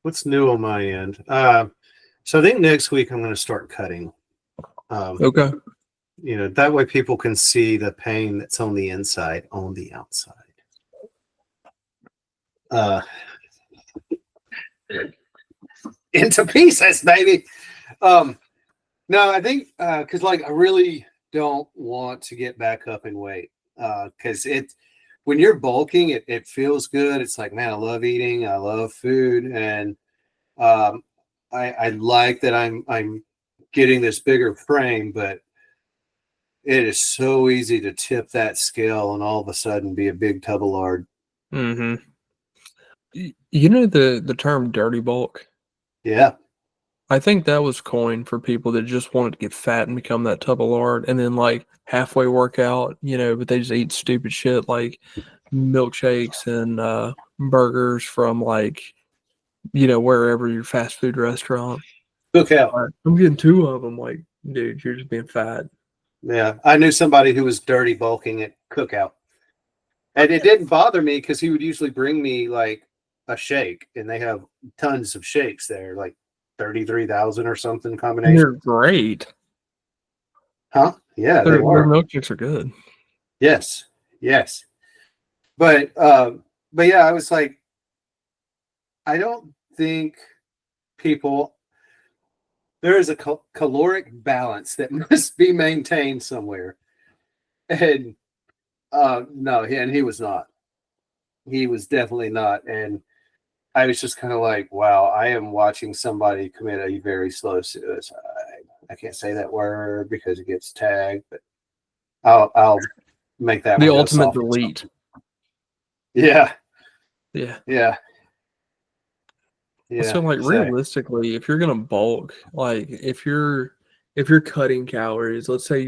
What's new on my end? So I think next week I'm going to start cutting. Um, Okay. that way people can see the pain that's on the inside, on the outside. Uh, into pieces, baby. Um, no, I think because I really don't want to get back up in weight because when you're bulking, it feels good. It's like, man, I love eating, I love food, and um, I like that I'm getting this bigger frame, but it is so easy to tip that scale and all of a sudden be a big tub of lard. Mm-hmm. You know the term dirty bulk? Yeah. I think that was coined for people that just wanted to get fat and become that tub of lard, and then like halfway work out, but they just eat stupid shit like milkshakes and burgers from wherever your fast food restaurant. Look out. I'm getting two of them. Like, dude, you're just being fat. Yeah. I knew somebody who was dirty bulking at Cookout. And it didn't bother me because he would usually bring me like a shake, and they have tons of shakes there, like 33,000 or something And they're combination. great. Huh? Yeah, they Their are. milkshakes are good. Yes. Yes. But yeah, I was like, I don't think people there is a caloric balance that must be maintained somewhere. And no, and he was not. He was definitely not. And I was just kind of like, wow, I am watching somebody commit a very slow suicide. I can't say that word because it gets tagged, but I'll make that The one go ultimate soft. delete. Yeah, Yeah. yeah, So yeah. like So realistically, if you're gonna bulk, like if you're cutting calories, let's say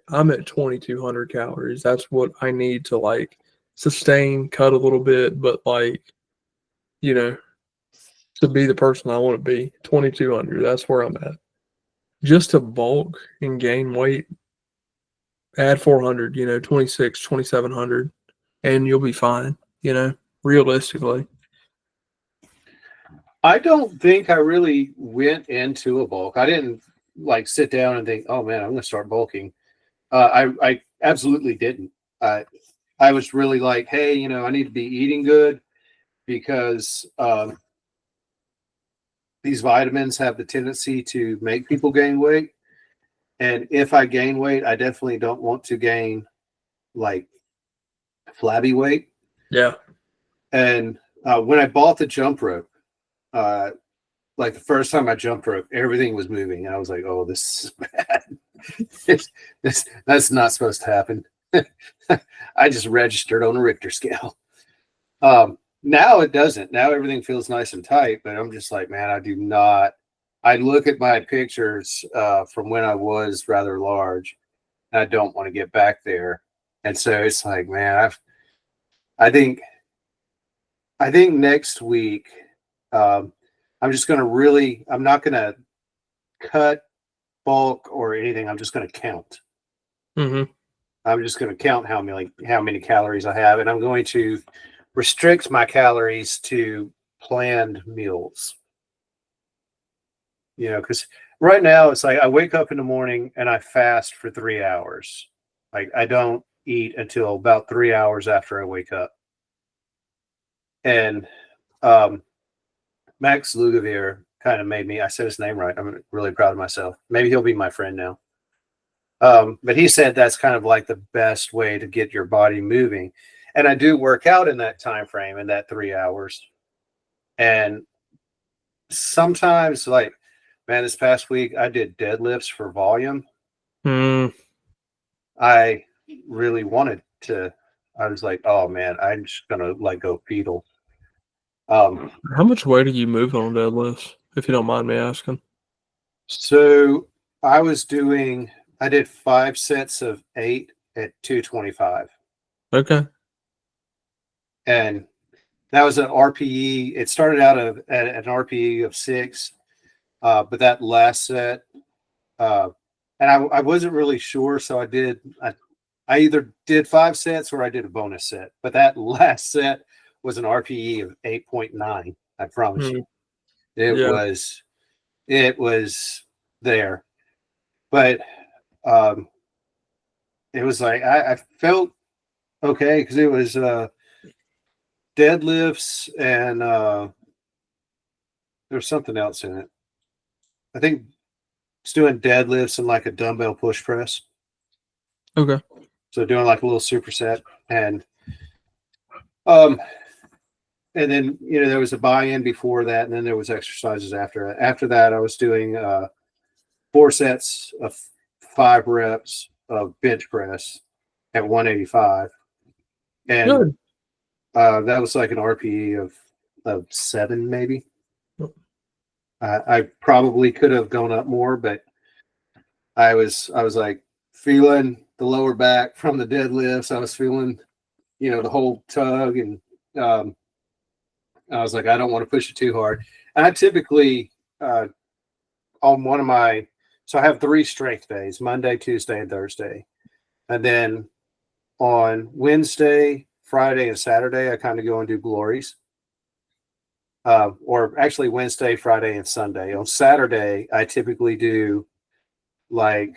I'm at 2,200 calories. That's what I need to like sustain, cut a little bit, but you know, to be the person I want to be, 2,200. That's where I'm at. Just to bulk and gain weight, add 400, 26, 2,700, and you'll be fine, realistically. I don't think I really went into a bulk. I didn't like sit down and think, oh man, I'm going to start bulking. I absolutely didn't. I was really like, hey, I need to be eating good because these vitamins have the tendency to make people gain weight. And if I gain weight, I definitely don't want to gain like flabby weight. Yeah. And when I bought the jump rope, uh, like the first time I jumped rope, everything was moving. I was like, oh, this is bad. That's not supposed to happen. I just registered on a Richter scale. Now it doesn't. Now everything feels nice and tight, but I'm just like, man, I do not. I look at my pictures from when I was rather large, and I don't want to get back there. And so it's like, man, I think, I think next week, um, I'm just going to really, I'm not going to cut bulk or anything. I'm just going to count. Mm-hmm. I'm just going to count how many calories I have, and I'm going to restrict my calories to planned meals. Because right now it's like I wake up in the morning and I fast for 3 hours. Like I don't eat until about 3 hours after I wake up. And um, Max Lugavere kind of made me. I said his name right. I'm really proud of myself. Maybe he'll be my friend now. But he said that's kind of like the best way to get your body moving. And I do work out in that time frame in that 3 hours. And sometimes, like, man, this past week I did deadlifts for volume. Mm. I really wanted to. I was like, oh man, I'm just gonna like go fetal. How much weight are you moving on deadlifts, if you don't mind me asking? So I did 5 sets of 8 at 225. Okay. And that was an RPE. It started out at an RPE of 6, but that last set, uh, and I wasn't really sure, so I either did 5 sets or I did a bonus set. But that last set was an RPE of 8.9. I promise Mm. you. It Yeah. was there, but um, it was like I felt okay because it was deadlifts and there was something else in it. I think it's doing deadlifts and like a dumbbell push press. Okay. So doing like a little superset um and then there was a buy-in before that, and then there was exercises after that. After that, I was doing 4 sets of 5 reps of bench press at 185, and Good. that was like an RPE of 7 maybe. I probably could have gone up more, but I was like feeling the lower back from the deadlifts. I was feeling the whole tug, and um, I was like, I don't want to push it too hard. And I typically uh, on one of my so I have 3 strength days: Monday, Tuesday, and Thursday, and then on Wednesday, Friday, and Saturday I kind of go and do glories. Or actually Wednesday, Friday, and Sunday. On Saturday, I typically do like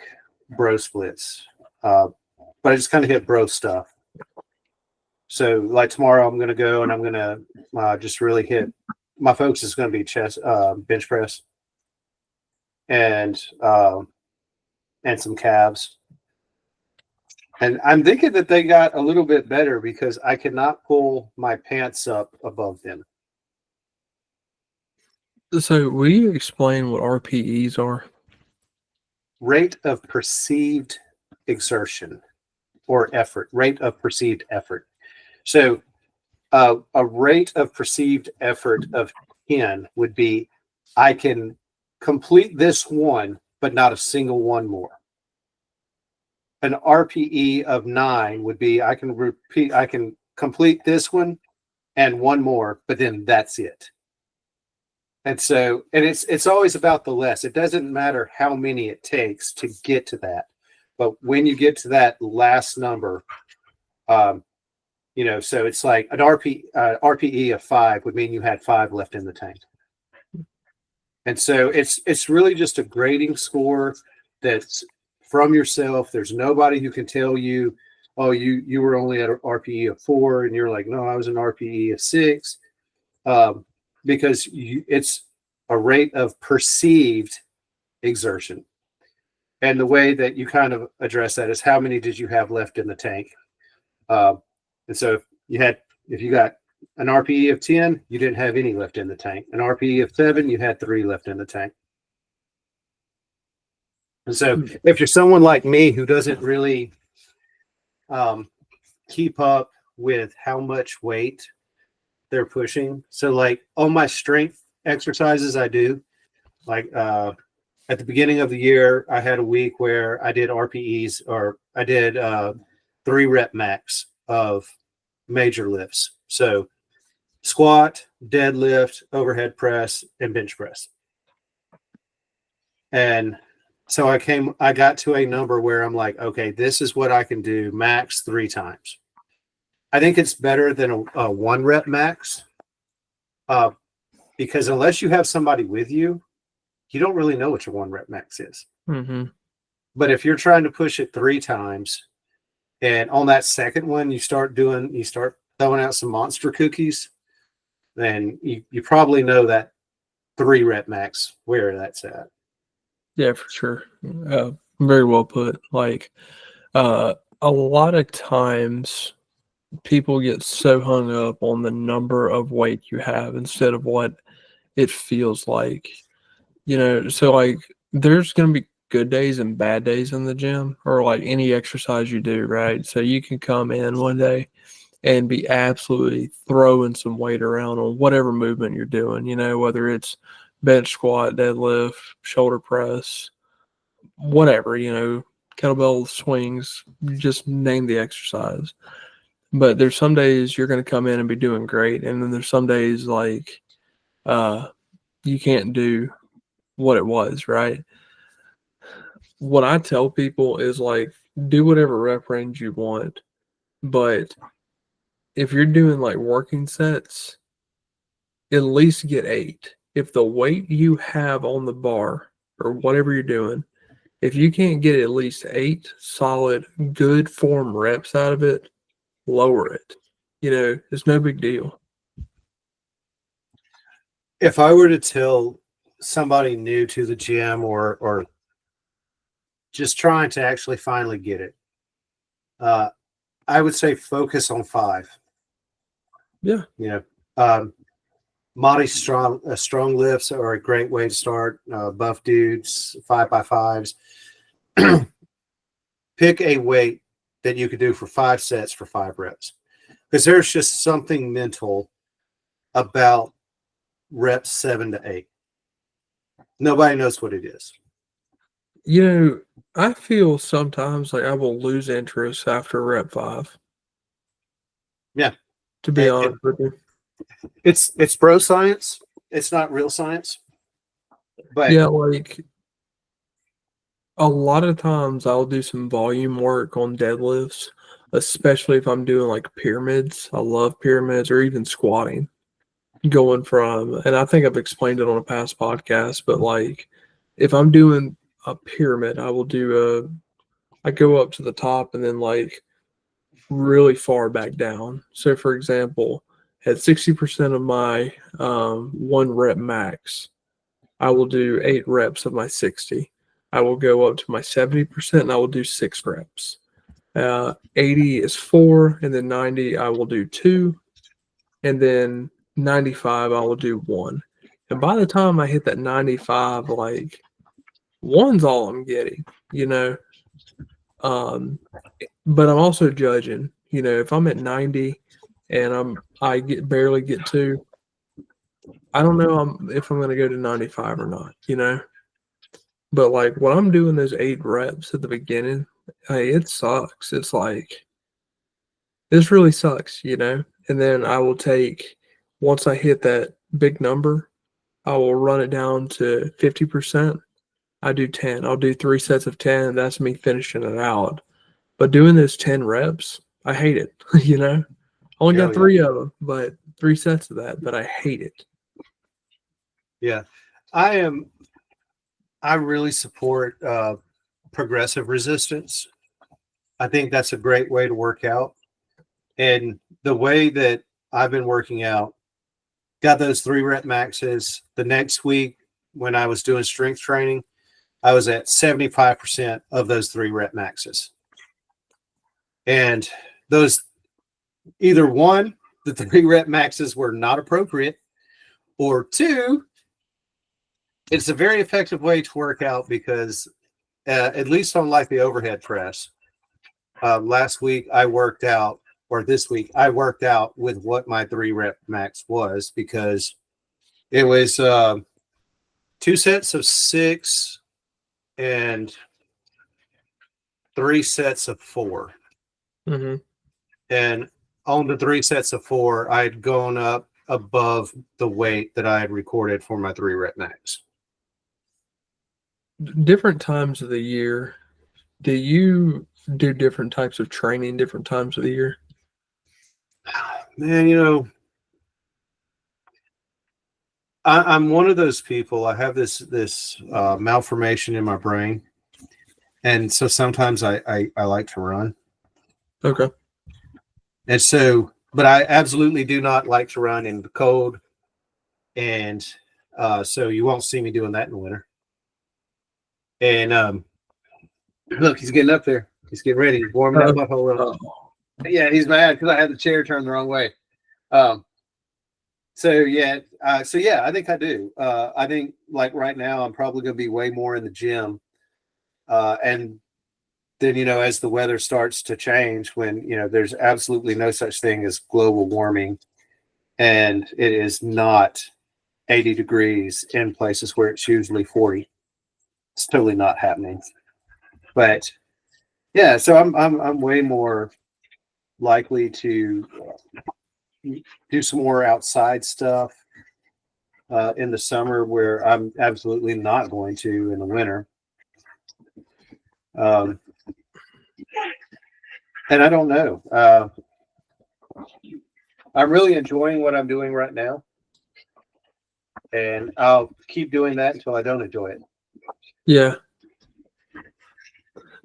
bro splits, but I just kind of hit bro stuff. So like tomorrow, I'm going to go and I'm going to just really hit. My focus is going to be chest, bench press, and some calves. And I'm thinking that they got a little bit better because I cannot pull my pants up above them. So, will you explain what RPEs are? Rate of perceived exertion or effort. Rate of perceived effort. So a rate of perceived effort of 10 would be I can complete this one, but not a single one more. An RPE of 9 would be I can complete this one and one more, but then that's it. And so, and it's always about the less. It doesn't matter how many it takes to get to that, but when you get to that last number, so it's like an RPE of 5 would mean you had 5 left in the tank. And so it's really just a grading score that's from yourself. There's nobody who can tell you, oh, you were only at an RPE of 4, and you're like, no, I was an RPE of 6, because it's a rate of perceived exertion. And the way that you kind of address that is how many did you have left in the tank? And so if you got an RPE of 10, you didn't have any left in the tank. An RPE of 7, you had 3 left in the tank. And so if you're someone like me who doesn't really keep up with how much weight they're pushing, so like on my strength exercises I do, like at the beginning of the year, I had a week where I did RPEs, or I did 3 rep max of major lifts. So squat, deadlift, overhead press, and bench press. And so I got to a number where I'm like, okay, this is what I can do max 3 times. I think it's better than a 1 rep max, because unless you have somebody with you, you don't really know what your 1 rep max is. Mm-hmm. But if you're trying to push it 3 times, and on that second one, you start throwing out some monster cookies, then you probably know that 3 rep max where that's at. Yeah, for sure. Very well put. Like, a lot of times people get so hung up on the number of weight you have instead of what it feels like. So like there's going to be good days and bad days in the gym, or like any exercise you do, right? So you can come in one day and be absolutely throwing some weight around on whatever movement you're doing, whether it's bench, squat, deadlift, shoulder press, whatever, kettlebell swings, just name the exercise. But there's some days you're going to come in and be doing great, and then there's some days like you can't do what it was, right? What I tell people is like, do whatever rep range you want, but if you're doing like working sets, at least get 8. if the weight you have on the bar or whatever you're doing, if you can't get at least 8 solid, good form reps out of it, lower it. It's no big deal. If I were to tell somebody new to the gym or just trying to actually finally get it, I would say focus on 5. Yeah. Monty strong lifts are a great way to start. Buff dudes, 5x5s. Pick a weight that you could do for 5 sets for 5 reps, because there's just something mental about reps 7 to 8. Nobody knows what it is. I feel sometimes like I will lose interest after rep 5. Yeah. To be honest with you. It's bro science. It's not real science. But yeah, like a lot of times I'll do some volume work on deadlifts, especially if I'm doing like pyramids. I love pyramids, or even squatting. Going from, and I think I've explained it on a past podcast, but like if I'm doing a pyramid, I go up to the top and then like really far back down. So for example, at 60% of my 1 rep max, I will do 8 reps of my 60. I will go up to my 70% and I will do 6 reps. 80 is 4, and then 90 I will do 2, and then 95 I will do 1. And by the time I hit that 95, like 1's all I'm getting, you know. But I'm also judging, if I'm at 90 and I barely get 2, I don't know if I'm going to go to 95 or not. But like when I'm doing those 8 reps at the beginning, hey, it sucks. It's like this really sucks. And then I will take, once I hit that big number, I will run it down to 50%. I do 10. I'll do 3 sets of 10. That's me finishing it out. But doing those 10 reps, I hate it. Only got 3 of them, but 3 sets of that, but I hate it. Yeah. I really support progressive resistance. I think that's a great way to work out. And the way that I've been working out, got those 3 rep maxes. The next week when I was doing strength training, I was at 75% of those 3 rep maxes. And those, either 1, the 3 rep maxes were not appropriate, or 2, it's a very effective way to work out because at least on like the overhead press, last week I worked out, or this week I worked out with what my 3 rep max was, because it was 2 sets of 6 and 3 sets of 4. Mm-hmm. And on the 3 sets of 4, I had gone up above the weight that I had recorded for my 3 rep max. Different times of the year, do you do different types of training different times of the year? Man, I'm one of those people. I have this malformation in my brain, and so sometimes I like to run. Okay. And so, but I absolutely do not like to run in the cold, and so you won't see me doing that in the winter. And look, he's getting up there. He's getting ready. He's warming that butthole up. Yeah, he's mad because I had the chair turned the wrong way. So yeah, I think I do. I think like right now, I'm probably going to be way more in the gym, and then as the weather starts to change, when there's absolutely no such thing as global warming, and it is not 80 degrees in places where it's usually 40. It's totally not happening. But yeah, so I'm way more likely to do some more outside stuff in the summer, where I'm absolutely not going to in the winter. And I don't know. I'm really enjoying what I'm doing right now. and I'll keep doing that until I don't enjoy it. Yeah.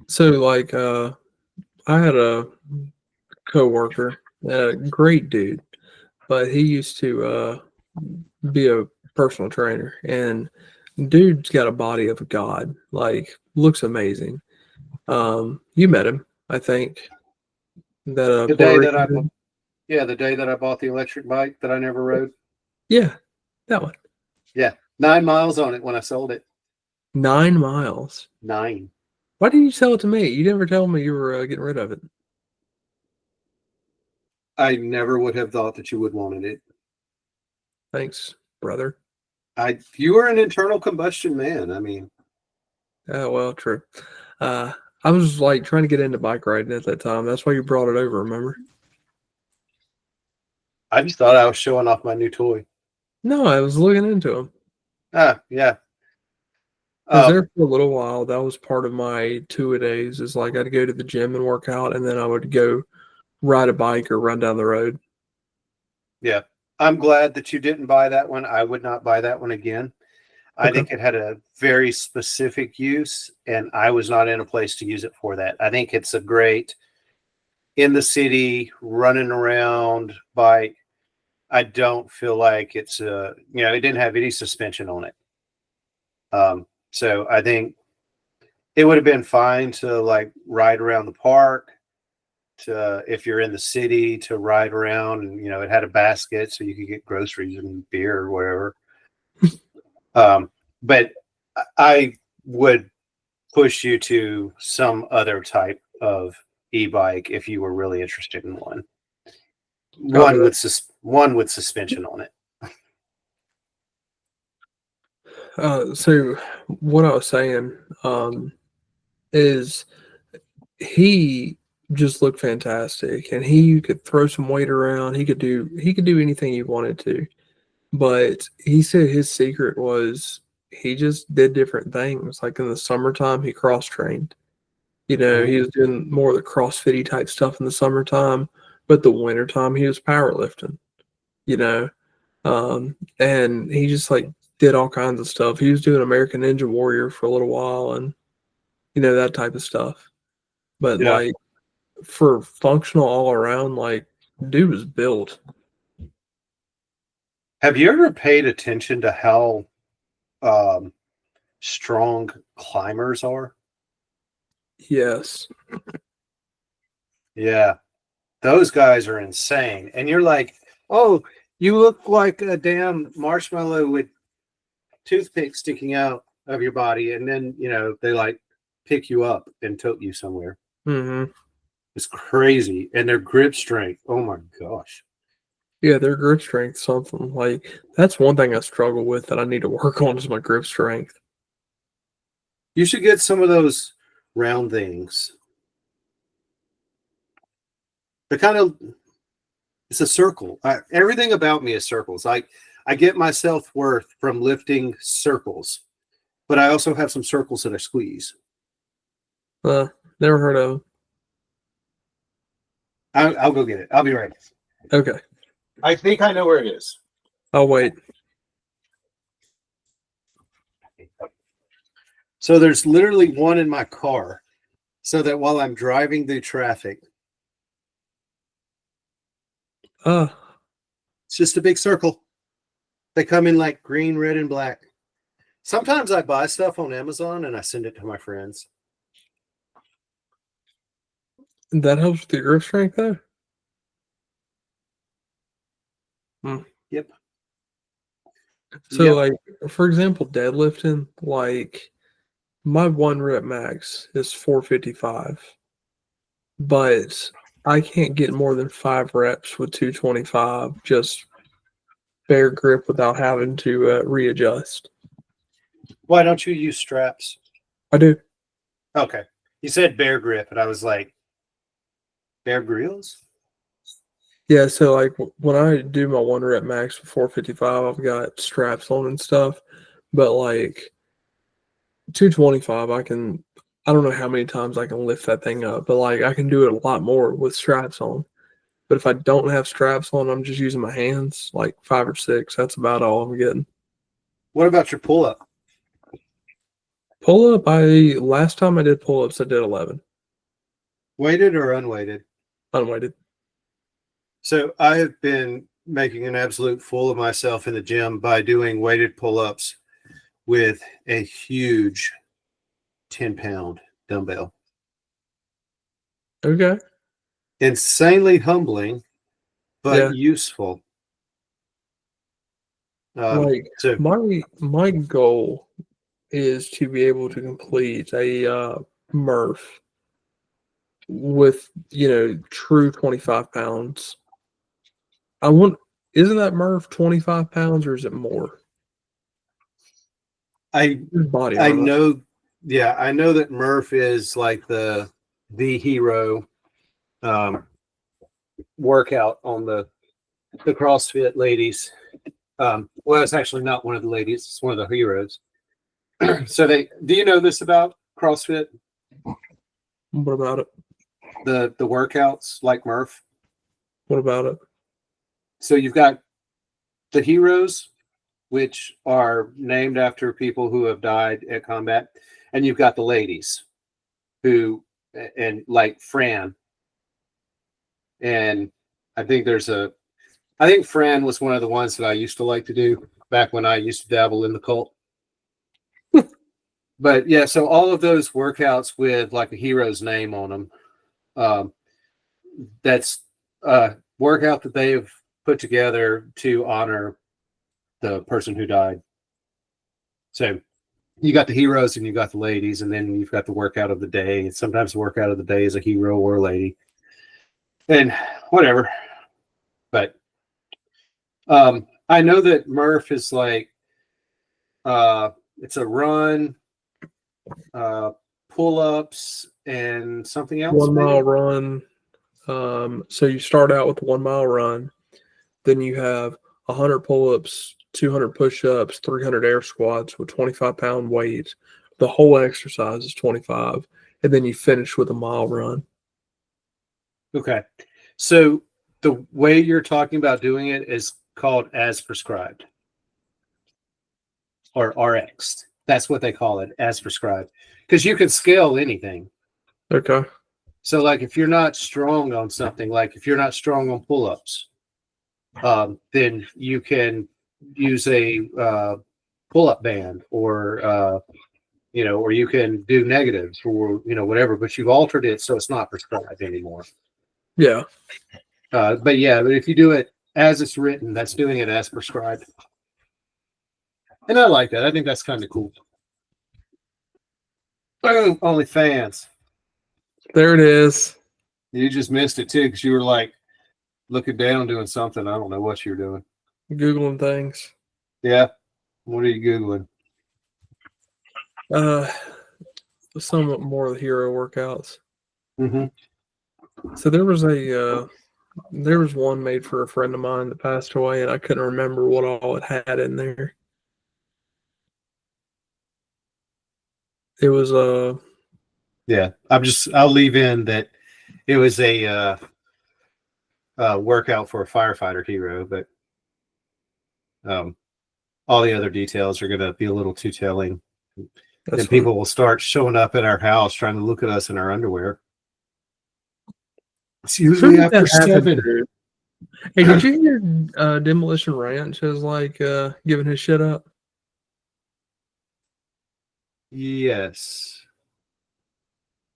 So like I had a coworker, a great dude, but he used to be a personal trainer, and dude's got a body of a god. Like, looks amazing. You met him, I think. That The Puerto day that Rican I, dude. yeah, the day that I bought the electric bike that I never rode. Yeah, that one. Yeah, 9 miles on it when I sold it. 9 miles. 9. Why didn't you sell it to me? You never told me you were getting rid of it. I never would have thought that you would wanted it. Thanks, brother. You are an internal combustion man. I mean, Well, true. I was like trying to get into bike riding at that time. That's why you brought it over, remember? I just thought I was showing off my new toy. No, I was looking into them. Yeah. Because there for a little while, that was part of my two-a-days. Is like I'd go to the gym and work out, and then I would go ride a bike or run down the road. Yeah. I'm glad that you didn't buy that one. I would not buy that one again. I Okay. think it had a very specific use, and I was not in a place to use it for that. I think it's a great in the city, running around bike. I don't feel like it's it didn't have any suspension on it. So I think it would have been fine to like ride around the park, to if you're in the city to ride around, and it had a basket so you could get groceries and beer or whatever. But I would push you to some other type of e-bike if you were really interested in one. Copy that. One with suspension on it. So what I was saying is he just looked fantastic, and he could throw some weight around. He could do anything he wanted to. But he said his secret was he just did different things. Like in the summertime, he cross trained. He was doing more of the CrossFitty type stuff in the summertime, but the wintertime he was powerlifting. You know, and he just like did all kinds of stuff. He was doing American Ninja Warrior for a little while, and that type of stuff. But Yeah. like for functional all around, like dude was built. Have you ever paid attention to how strong climbers are? Yes. Yeah. Those guys are insane. And you're like, oh, you look like a damn marshmallow with toothpicks sticking out of your body. And then, they like pick you up and tote you somewhere. Mm-hmm. It's crazy. And their grip strength. Oh my gosh. Yeah, their grip strength, something like that's one thing I struggle with that I need to work on is my grip strength. You should get some of those round things. They're kind of, it's a circle. Everything about me is circles. I get my self-worth from lifting circles, but I also have some circles that I squeeze. Never heard of them. I'll go get it. I'll be right. Okay, I think I know where it is. I'll wait. So there's literally one in my car, so that while I'm driving through traffic, it's just a big circle. They come in like green, red, and black. Sometimes I buy stuff on Amazon and I send it to my friends. That helps with your grip strength, though. Yep. So, Yep. like for example, deadlifting, like my 1 rep max is 455, but I can't get more than 5 reps with 225. Just bare grip without having to readjust. Why don't you use straps? I do. Okay. You said Bear Grip, and I was like, Bear Grylls? Yeah, so like when I do my 1 rep max with 455, I've got straps on and stuff. But like 225, I don't know how many times I can lift that thing up, but like I can do it a lot more with straps on. But if I don't have straps on, I'm just using my hands, like 5 or 6. That's about all I'm getting. What about your pull up? Pull up, last time I did pull ups, I did 11 Weighted or unweighted? unweighted. So I have been making an absolute fool of myself in the gym by doing weighted pull ups with a huge 10-pound dumbbell. Okay. Insanely humbling, but Yeah. useful. Like So my goal is to be able to complete a Murph with true 25 pounds. I want Isn't that Murph 25 pounds or is it more? I His body I armor. know, yeah, I know that Murph is like the hero workout on the CrossFit ladies. Well, it's actually not one of the ladies; it's one of the heroes. So do you know this about CrossFit? What about it? The workouts like Murph. What about it? So you've got the heroes, which are named after people who have died at combat, and you've got the ladies, who and like Fran, and I think Fran was one of the ones that I used to like to do back when I used to dabble in the cult. But yeah, so all of those workouts with like a hero's name on them, um, that's a workout that they have put together to honor the person who died. So you got the heroes and you got the ladies, and then you've got the workout of the day. And sometimes the workout of the day is a hero or a lady, and whatever. But I know that Murph is like it's a run, uh, pull ups, and something else. 1 mile Maybe. run. So you start out with a 1 mile run, then you have 100 pull-ups, 200 push-ups, 300 air squats with 25-pound weights. The whole exercise is 25, and then you finish with a mile run. Okay, so the way you're talking about doing it is called as prescribed or RX. That's what they call it, as prescribed, because you can scale anything. Okay. So, like, if you're not strong on something, like if you're not strong on pull-ups, then you can use a pull-up band, or you can do negatives, or whatever. But you've altered it so it's not prescribed anymore. Yeah. But if you do it as it's written, that's doing it as prescribed, and I like that. I think that's kind of cool. Boom, OnlyFans. There it is. You just missed it too because you were like looking down doing something. I don't know what you're doing. Googling things. Yeah. What are you Googling? Somewhat more of the hero workouts. Mm-hmm. So there was one made for a friend of mine that passed away, and I couldn't remember what all it had in there. It was Yeah. I'll leave in that it was a workout for a firefighter hero, but all the other details are going to be a little too telling. that's And people will start showing up at our house trying to look at us in our underwear. It's Who usually did after that happen 7. to? Hey, did you hear Demolition Ranch is like giving his shit up? Yes.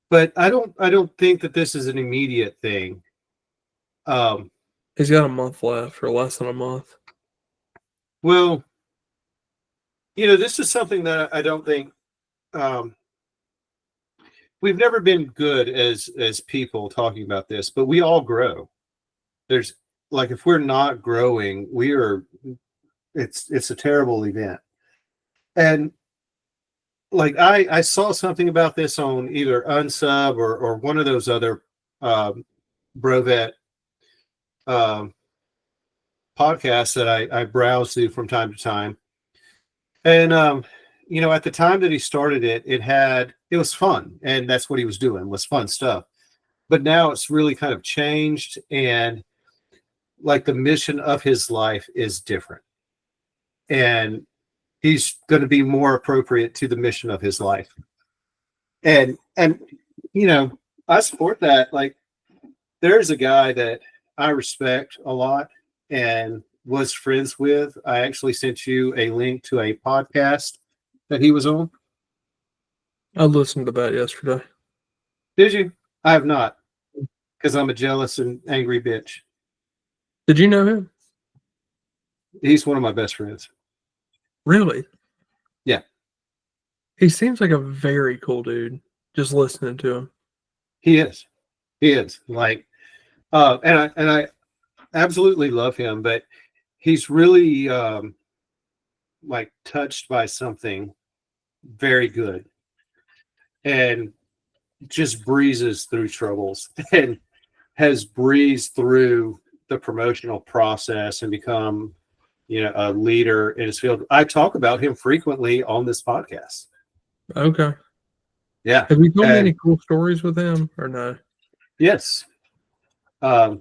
But I don't think that this is an immediate thing. He's got a month left, or less than a month. Well, this is something that I don't think we've never been good as people talking about this, but we all grow. There's like, if we're not growing, it's a terrible event. And like I saw something about this on either Unsub or one of those other Brovet podcasts that I browse through from time to time. And at the time that he started it, it was fun, and that's what he was doing, was fun stuff. But now it's really kind of changed, and like the mission of his life is different. And he's going to be more appropriate to the mission of his life. And I support that. Like, there's a guy that I respect a lot and was friends with. I actually sent you a link to a podcast that he was on. I listened to that yesterday. Did you? I have not, because I'm a jealous and angry bitch. Did you know him? He's one of my best friends. Really? Yeah. He seems like a very cool dude, just listening to him. He is. He is. Like, and I absolutely love him, but he's really like touched by something very good and just breezes through troubles and has breezed through the promotional process and become, a leader in his field. I talk about him frequently on this podcast. Okay. Yeah. Have you told me any cool stories with him or no? Yes. The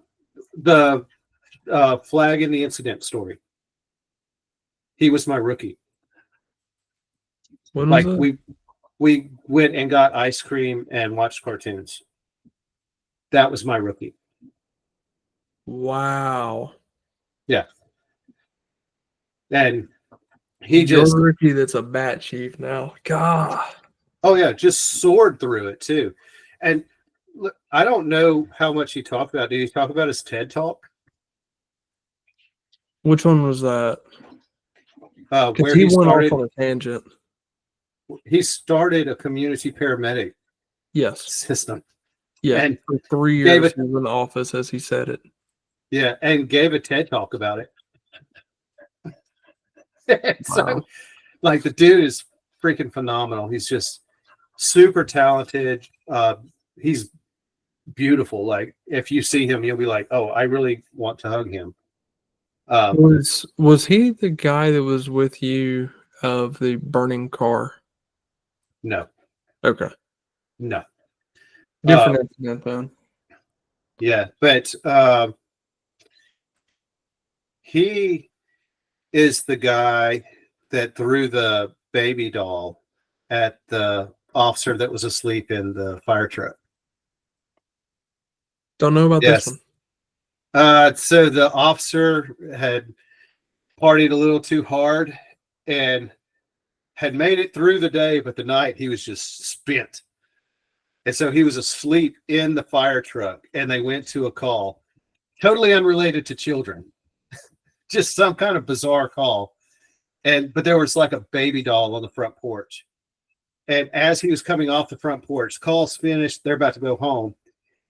flag in the incident story. He was my rookie. When was Like, it? we went and got ice cream and watched cartoons. That was my rookie. Wow. Yeah. And he You're just, a rookie that's a bat chief now. God. oh yeah, just soared through it too. And look, I don't know how much he talked about. Did he talk about his TED talk? Which one was that? Where Because he he went started, off on a tangent. he started a community paramedic Yes. system. Yeah. And for 3 gave years it- he was in the office as he said it. Yeah, and gave a TED talk about it. So, Wow. like, the dude is freaking phenomenal. He's just super talented. He's beautiful. Like, if you see him, you'll be like, oh, I really want to hug him. Was he the guy that was with you of the burning car? No, Okay. no. Different incident then. Yeah, but he is the guy that threw the baby doll at the officer that was asleep in the fire truck. Don't know about this Yes. one. So the officer had partied a little too hard and had made it through the day, but the night he was just spent. And so he was asleep in the fire truck, and they went to a call, totally unrelated to children, just some kind of bizarre call. But there was like a baby doll on the front porch. And as he was coming off the front porch, call's finished, they're about to go home.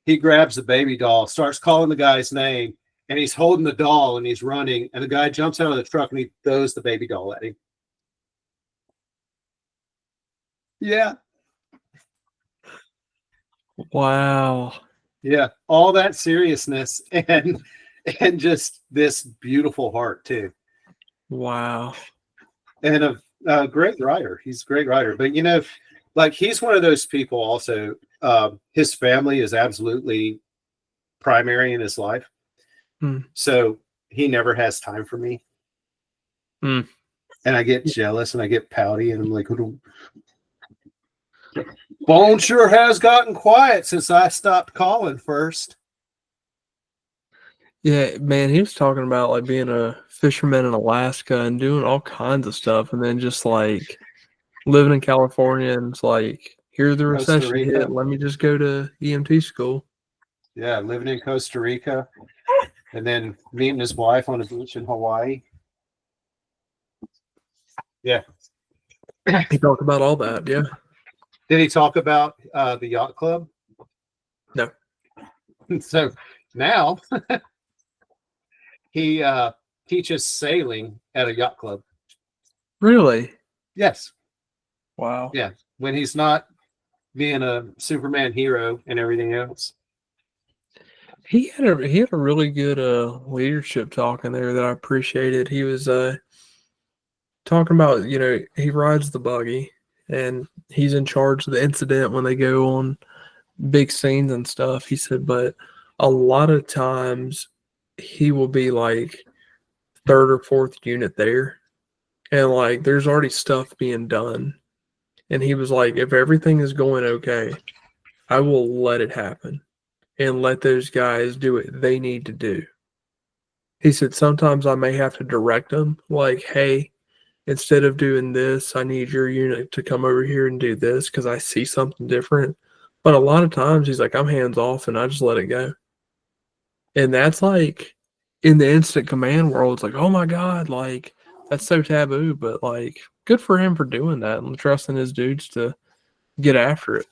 He grabs the baby doll, starts calling the guy's name, and he's holding the doll and he's running. And the guy jumps out of the truck and he throws the baby doll at him. Yeah. Wow. Yeah. All that seriousness and just this beautiful heart too. Wow. And a great writer. He's a great writer. But like, he's one of those people also. His family is absolutely primary in his life. So he never has time for me. And I get jealous and I get pouty and I'm like, Bone sure has gotten quiet since I stopped calling first. Yeah, man, he was talking about like being a fisherman in Alaska and doing all kinds of stuff, and then just like living in California, and it's like, here's the Costa recession Rica. hit. Let me just go to EMT school. Yeah, living in Costa Rica, and then meeting his wife on a beach in Hawaii. Yeah. He talked about all that. Yeah. Did he talk about the yacht club? No. So now he teaches sailing at a yacht club. Really? Yes. Wow. Yeah. When he's not being a Superman hero and everything else. He had a really good leadership talk in there that I appreciated. He was talking about, he rides the buggy and he's in charge of the incident when they go on big scenes and stuff. He said, but a lot of times he will be like third or fourth unit there. and like there's already stuff being done. And he was like, if everything is going okay, I will let it happen and let those guys do what they need to do. He said, sometimes I may have to direct them, like, hey, instead of doing this, I need your unit to come over here and do this because I see something different. But a lot of times he's like, I'm hands off and I just let it go. And that's like in the instant command world, it's like, oh my God, like that's so taboo. But like, good for him for doing that and trusting his dudes to get after it.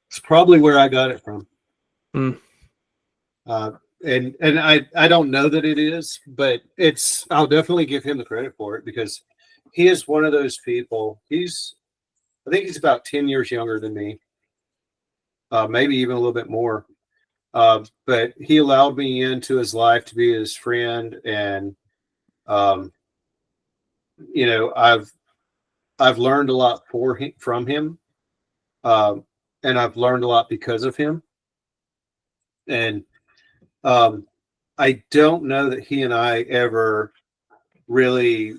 It's probably where I got it from. Mm. And I don't know that it is, but I'll definitely give him the credit for it because he is one of those people. I think he's about 10 years younger than me, maybe even a little bit more. But he allowed me into his life to be his friend, and um, I've learned a lot from him, um, and I've learned a lot because of him. And I don't know that he and I ever really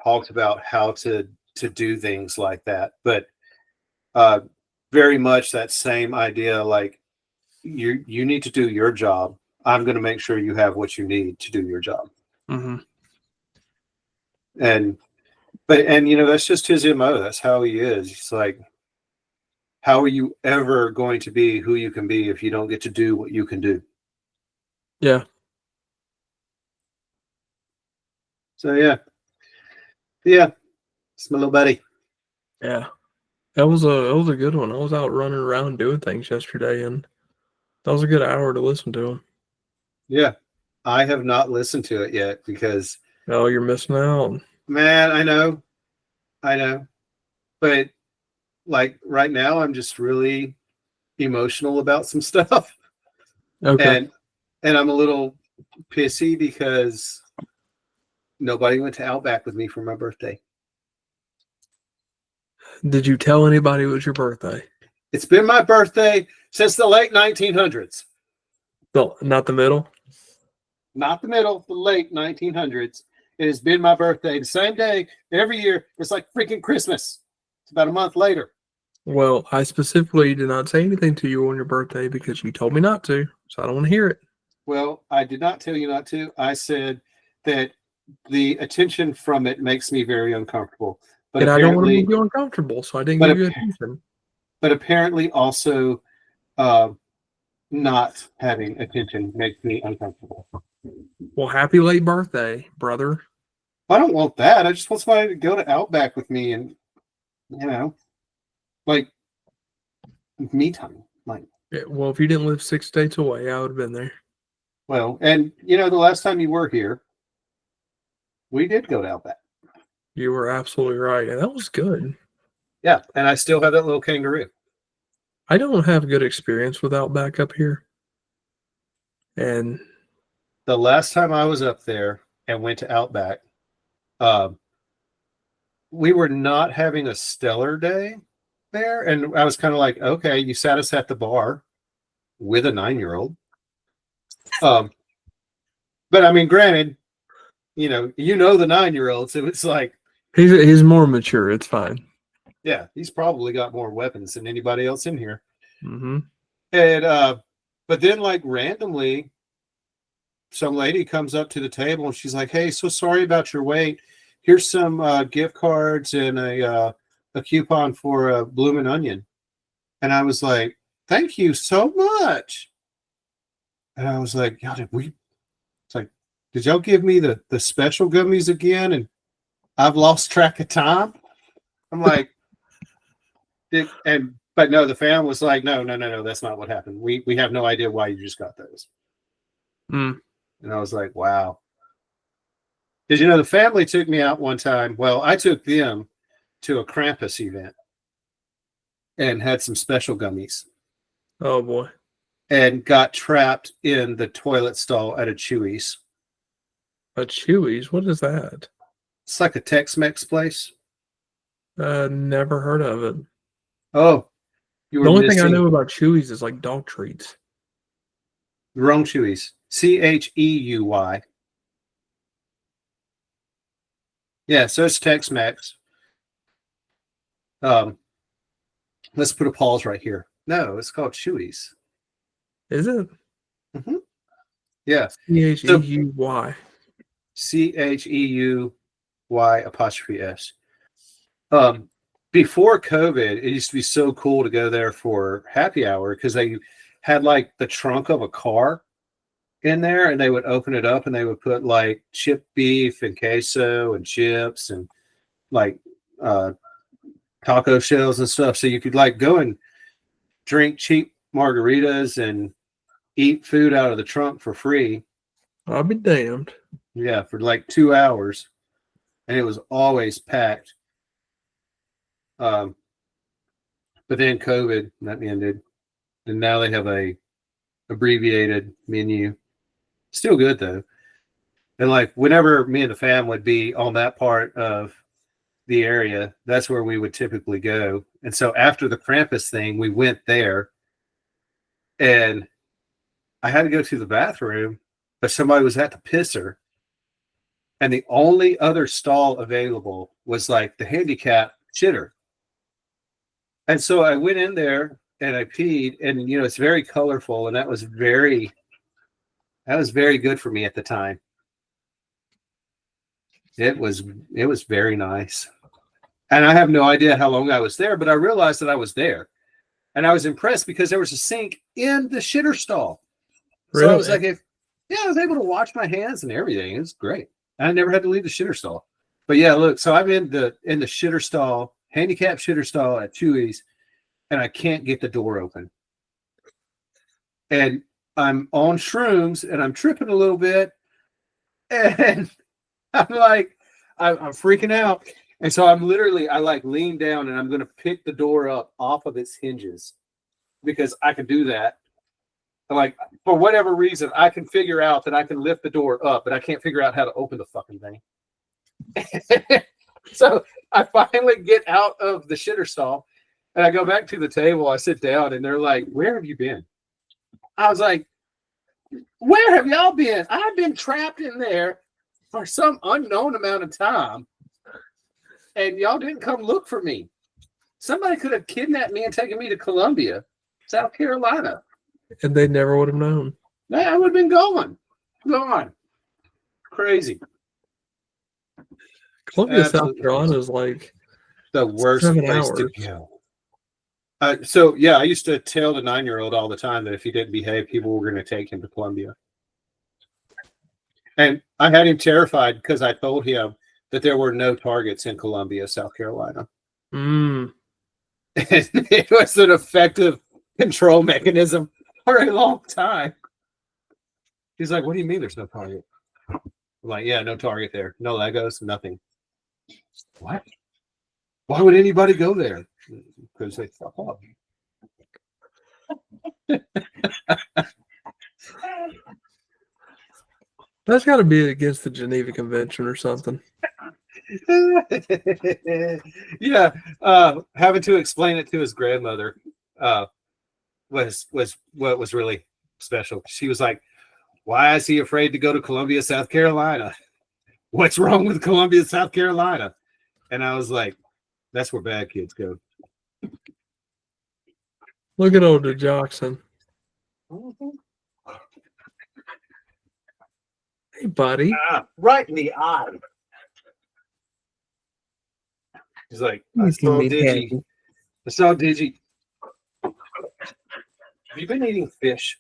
talked about how to do things like that, but uh, very much that same idea. Like you need to do your job. I'm going to make sure you have what you need to do your job. Mm-hmm. And that's just his MO. That's how he is. He's like, how are you ever going to be who you can be if you don't get to do what you can do? Yeah. So yeah, it's my little buddy. Yeah. That was a good one. I was out running around doing things yesterday, and that was a good hour to listen to him. Yeah, I have not listened to it yet because, Oh, you're missing out. man, I know, but like right now, I'm just really emotional about some stuff, Okay. and I'm a little pissy because nobody went to Outback with me for my birthday. Did you tell anybody it was your birthday? It's been my birthday since the late 1900s. No, not the middle. Not the middle, the late 1900s. It has been my birthday the same day every year. It's like freaking Christmas. It's about a month later. Well, I specifically did not say anything to you on your birthday because you told me not to, so I don't want to hear it. Well, I did not tell you not to. I said that the attention from it makes me very uncomfortable. But And I don't want to apparently, make you uncomfortable, so I didn't but give you attention. but apparently also, uh, not having attention makes me uncomfortable. Well, happy late birthday, brother. I don't want that. I just want somebody to go to Outback with me and like me time. Like, Yeah, well, if you didn't live 6 states away, I would have been there. well, and the last time you were here, we did go to Outback. You were absolutely right, and that was good. Yeah, and I still have that little kangaroo. I don't have good experience with Outback up here, and The last time I was up there and went to Outback, um, we were not having a stellar day there, and I was kind of like, okay, you sat us at the bar with a 9-year-old. But I mean, granted, the 9-year-old, so it's like, he's more mature. It's fine. yeah, he's probably got more weapons than anybody else in here. Mm-hmm. And but then like randomly, some lady comes up to the table and she's like, "Hey, so sorry about your wait. Here's some gift cards and a coupon for a Bloomin' Onion." And I was like, "Thank you so much." And I was like, "Y'all, It's like, did y'all give me the special gummies again?" And I've lost track of time. I'm like, but no, the fan was like, no, that's not what happened. We have no idea why you just got those. Mm. And I was like, wow. Because the family took me out one time. Well, I took them to a Krampus event and had some special gummies Oh boy, and got trapped in the toilet stall at a Chewy's. a Chewy's. What is that? It's like a Tex-Mex place. Never heard of it. Oh, you The were only thing I missing know about Chewy's is like dog treats. the wrong Chewy's. Cheuy. Yeah, so it's Tex-Mex. Let's put a pause right here. No, it's called Chewy's. Is it? Mm-hmm. Yeah. So Cheuy. CHEUY''S. Before COVID, it used to be so cool to go there for happy hour because they had like the trunk of a car in there, and they would open it up and they would put like chipped beef and queso and chips and like taco shells and stuff. So you could like go and drink cheap margaritas and eat food out of the trunk for free. I'll be damned. Yeah, for like 2 hours, and it was always packed. But then COVID that ended, and now they have a abbreviated menu. Still good though. And like whenever me and the fam would be on that part of the area, that's where we would typically go. And so after the Krampus thing, we went there, and I had to go to the bathroom, but somebody was at the pisser, and the only other stall available was like the handicap shitter. And so I went in there and I peed, and it's very colorful, and that was very good for me at the time. It was very nice. And I have no idea how long I was there, but I realized that I was there. And I was impressed because there was a sink in the shitter stall. So Really? I was like, I was able to wash my hands and everything. It was great. I never had to leave the shitter stall. But yeah, look, so I'm in the shitter stall, handicap shitter stall at Chewy's, and I can't get the door open. And I'm on shrooms and I'm tripping a little bit. And I'm like, I'm freaking out. And so I like lean down and I'm going to pick the door up off of its hinges because I can do that. Like, for whatever reason, I can figure out that I can lift the door up, but I can't figure out how to open the fucking thing. So I finally get out of the shitter stall and I go back to the table. I sit down and they're like, "Where have you been?" I was like, "Where have y'all been? I've been trapped in there for some unknown amount of time, and y'all didn't come look for me. Somebody could have kidnapped me and taken me to Columbia, South Carolina. And they never would have known. I would have been gone. Crazy. Columbia, South Carolina is like the worst 7 place hours. to go. So yeah, I used to tell the 9-year-old all the time that if he didn't behave, people were going to take him to Columbia. And I had him terrified because I told him that there were no targets in Columbia, South Carolina. Mm. It was an effective control mechanism for a long time. He's like, "What do you mean there's no target?" I'm like, "Yeah, no target there. No Legos, nothing." What? Why would anybody go there? Because they fuck up. That's got to be against the Geneva Convention or something. Yeah, having to explain it to his grandmother was what was really special. She was like, "Why is he afraid to go to Columbia, South Carolina? What's wrong with Columbia, South Carolina?" And I was like, "That's where bad kids go." Look at old Jackson. Hey, buddy. Right in the eye. He's like, "I saw Digi. Have you been eating fish?"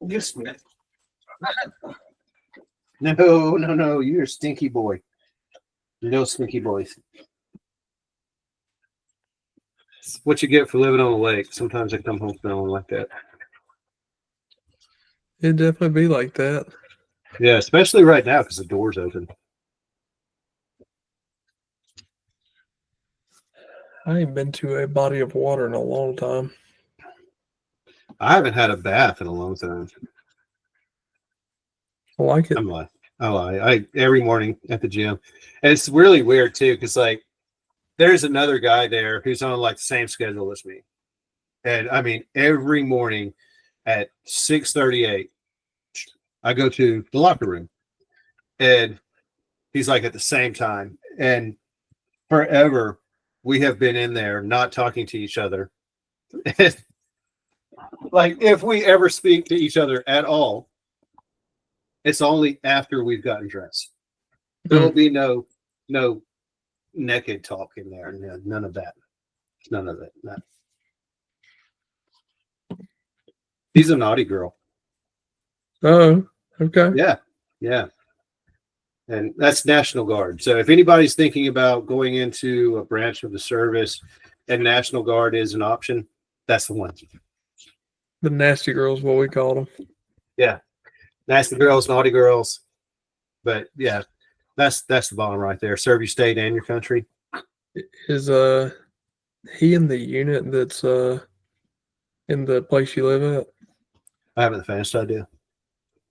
Yes, man. No. You're a stinky boy. No stinky boys. What you get for living on a lake. Sometimes I come home smelling like that. It'd definitely be like that. Yeah, especially right now because the door's open. I ain't been to a body of water in a long time. I haven't had a bath in a long time. I like it. I'm like, I every morning at the gym. And it's really weird too, because like there's another guy there who's on like the same schedule as me. And I mean, every morning at 6:38, I go to the locker room. And he's like, at the same time. And forever, we have been in there not talking to each other. Like, if we ever speak to each other at all, it's only after we've gotten dressed. There will be no naked talk in there. None of that. None of it. No. He's a naughty girl. Oh, okay. Yeah. Yeah. And that's National Guard. So if anybody's thinking about going into a branch of the service and National Guard is an option, that's the one. The nasty girls, what we call them. Yeah. Nasty girls, naughty girls. But yeah, that's the bottom right there. Serve your state and your country. Is he in the unit that's in the place you live at? I haven't the faintest idea.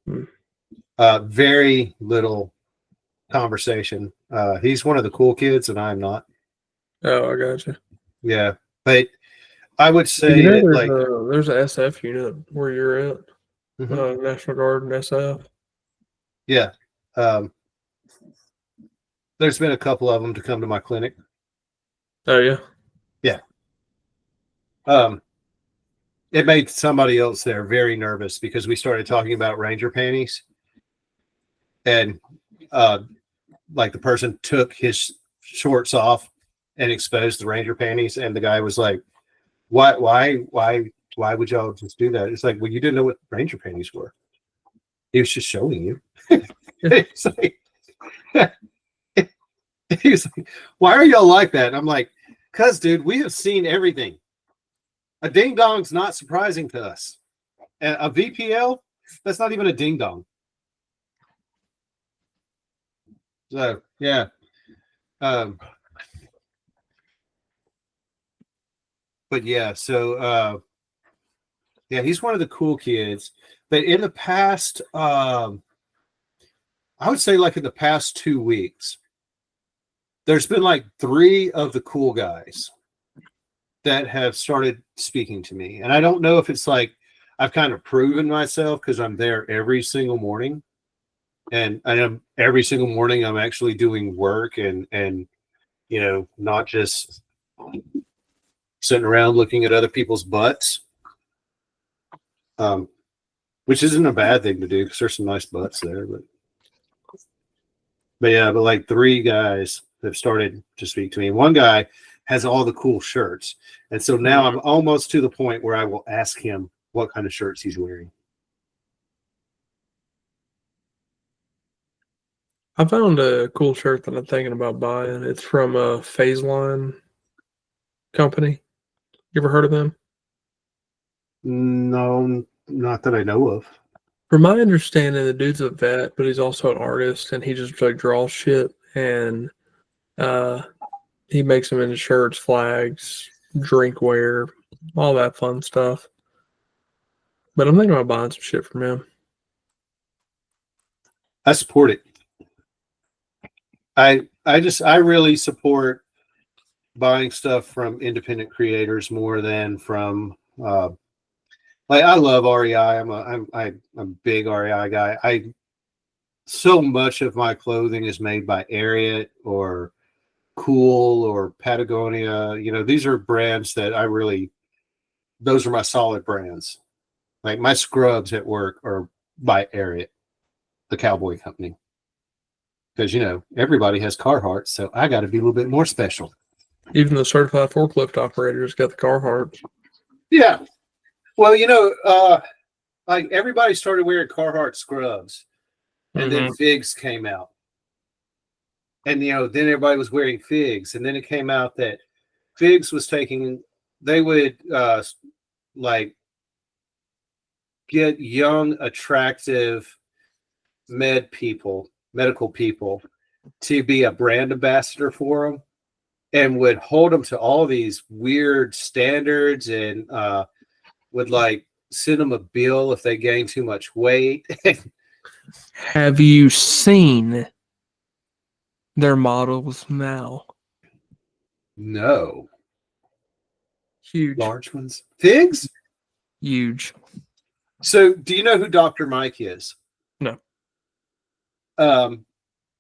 Hmm. Very little conversation. He's one of the cool kids, and I'm not. Oh, I gotcha. Yeah, but I would say You know, that, there's a SF unit where you're at, National Guard and SF. Yeah, there's been a couple of them to come to my clinic. Oh yeah, yeah. It made somebody else there very nervous because we started talking about Ranger panties, and like the person took his shorts off and exposed the Ranger panties, and the guy was like, why would y'all just do that? It's like, well, you didn't know what Ranger panties were. He was just showing you. It's like, he's like, why are y'all like that? And I'm like, because, dude, we have seen everything. A ding dong's not surprising to us. And a VPL, that's not even a ding dong. So yeah. But yeah, so yeah, he's one of the cool kids. But in the past, I would say like in the past 2 weeks, there's been like 3 of the cool guys that have started speaking to me. And I don't know if it's like I've kind of proven myself because I'm there every single morning. And I am every single morning I'm actually doing work and you know, not just sitting around looking at other people's butts. Which isn't a bad thing to do because there's some nice butts there, but yeah, but like 3 guys have started to speak to me. One guy has all the cool shirts. And so now I'm almost to the point where I will ask him what kind of shirts he's wearing. I found a cool shirt that I'm thinking about buying. It's from a Phase Line company. You ever heard of them? No, not that I know of. From my understanding, the dude's a vet, but he's also an artist, and he just like draws shit, and he makes them into shirts, flags, drinkware, all that fun stuff. But I'm thinking about buying some shit from him. I support it. I really support buying stuff from independent creators more than from like I love REI. I'm a big REI guy. So much of my clothing is made by Ariat or Cool or Patagonia. You know, these are brands that those are my solid brands. Like my scrubs at work are by Ariat, the cowboy company. Because, you know, everybody has Carhartt, so I got to be a little bit more special. Even the certified forklift operators got the Carhartt. Yeah. Well, you know, like everybody started wearing Carhartt scrubs, and then Figs came out. And, you know, then everybody was wearing Figs. And then it came out that Figs was they would like get young, attractive medical people to be a brand ambassador for them and would hold them to all these weird standards and would like send them a bill if they gained too much weight. Have you seen their models now? No. Huge. Large ones. Figs? Huge. So do you know who Dr. Mike is? No.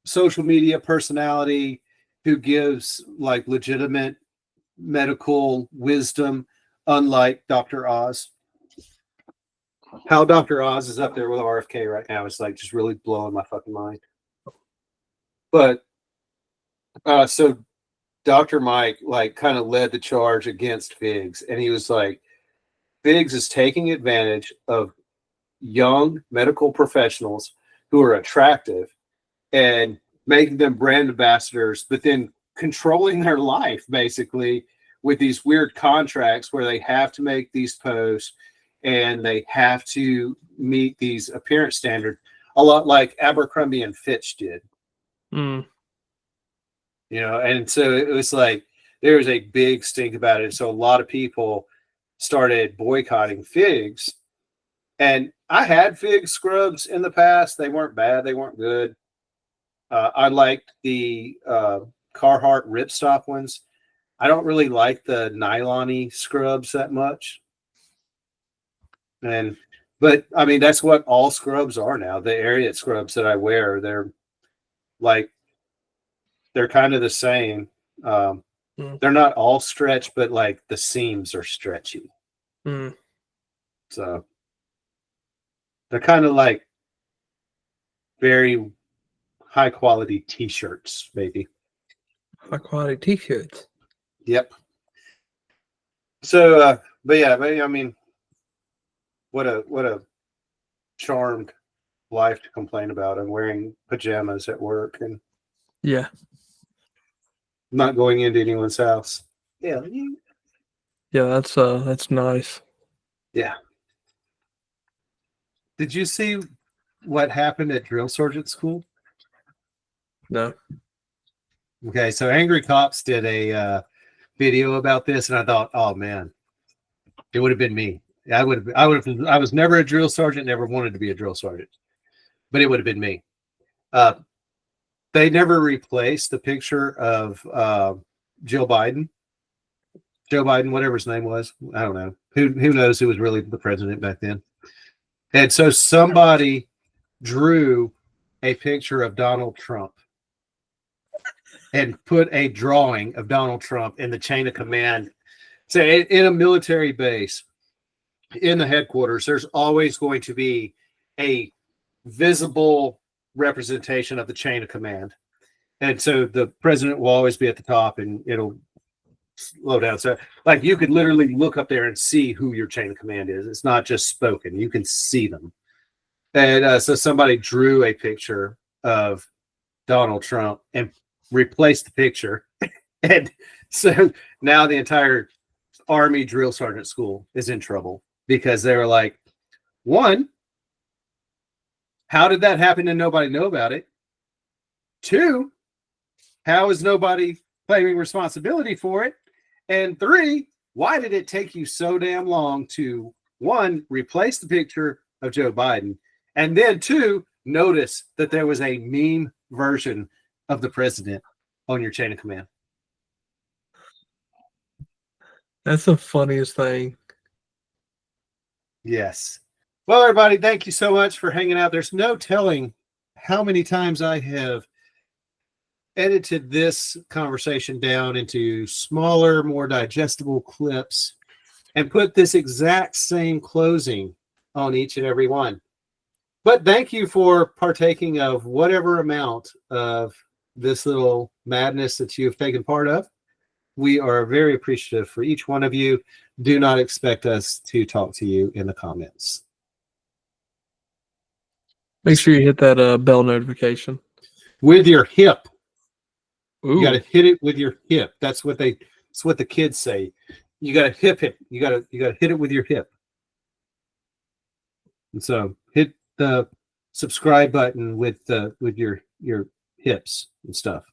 social media personality who gives like legitimate medical wisdom, unlike Dr. Oz. How Dr. Oz is up there with RFK right now is like just really blowing my fucking mind. But so Dr. Mike like kind of led the charge against Figs, and he was like, Figs is taking advantage of young medical professionals who are attractive and making them brand ambassadors, but then controlling their life basically with these weird contracts where they have to make these posts and they have to meet these appearance standards, a lot like Abercrombie and Fitch did. Mm. You know, and so it was like there was a big stink about it. So a lot of people started boycotting Figs. And I had Fig scrubs in the past. They weren't bad. They weren't good. I liked the Carhartt ripstop ones. I don't really like the nylon-y scrubs that much. But I mean, that's what all scrubs are now. The Ariat scrubs that I wear, they're kind of the same. They're not all stretch, but like the seams are stretchy. So they're kind of like very high quality t-shirts, maybe. High quality t-shirts. Yep. So, but yeah, I mean, what a charmed life to complain about. I'm wearing pajamas at work and yeah, not going into anyone's house. Yeah. Yeah, that's nice. Yeah. Did you see what happened at drill sergeant school? No. Okay, so Angry Cops did a video about this, and I thought, oh man, it would have been me. I was never a drill sergeant, never wanted to be a drill sergeant, but it would have been me. They never replaced the picture of Joe Biden, whatever his name was. I don't know. Who knows who was really the president back then? And so somebody drew a picture of Donald Trump and put a drawing of Donald Trump in the chain of command. So in a military base, in the headquarters, there's always going to be a visible representation of the chain of command. And so the president will always be at the top and it'll slow down. So like you could literally look up there and see who your chain of command is. It's not just spoken. You can see them. And so somebody drew a picture of Donald Trump and replaced the picture. And so now the entire Army drill sergeant school is in trouble because they were like, one, how did that happen and nobody know about it? Two, how is nobody claiming responsibility for it? And three, why did it take you so damn long to, one, replace the picture of Joe Biden, and then two, notice that there was a meme version of the president on your chain of command? That's the funniest thing. Yes. Well, everybody, thank you so much for hanging out. There's no telling how many times I have edited this conversation down into smaller, more digestible clips and put this exact same closing on each and every one. But thank you for partaking of whatever amount of this little madness that you've taken part of. We are very appreciative for each one of you. Do not expect us to talk to you in the comments. Make sure you hit that bell notification. With your hip. Ooh. You got to hit it with your hip. That's what the kids say. You got to hip it. You got to hit it with your hip. And so hit the subscribe button with your hips and stuff.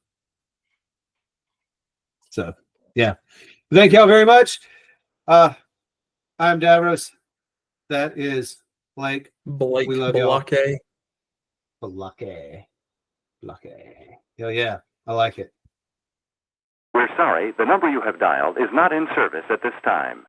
So yeah, thank y'all very much. I'm Davros. That is Blake. Blake. We love y'all. Blake. Hell yeah, I like it. We're sorry, the number you have dialed is not in service at this time.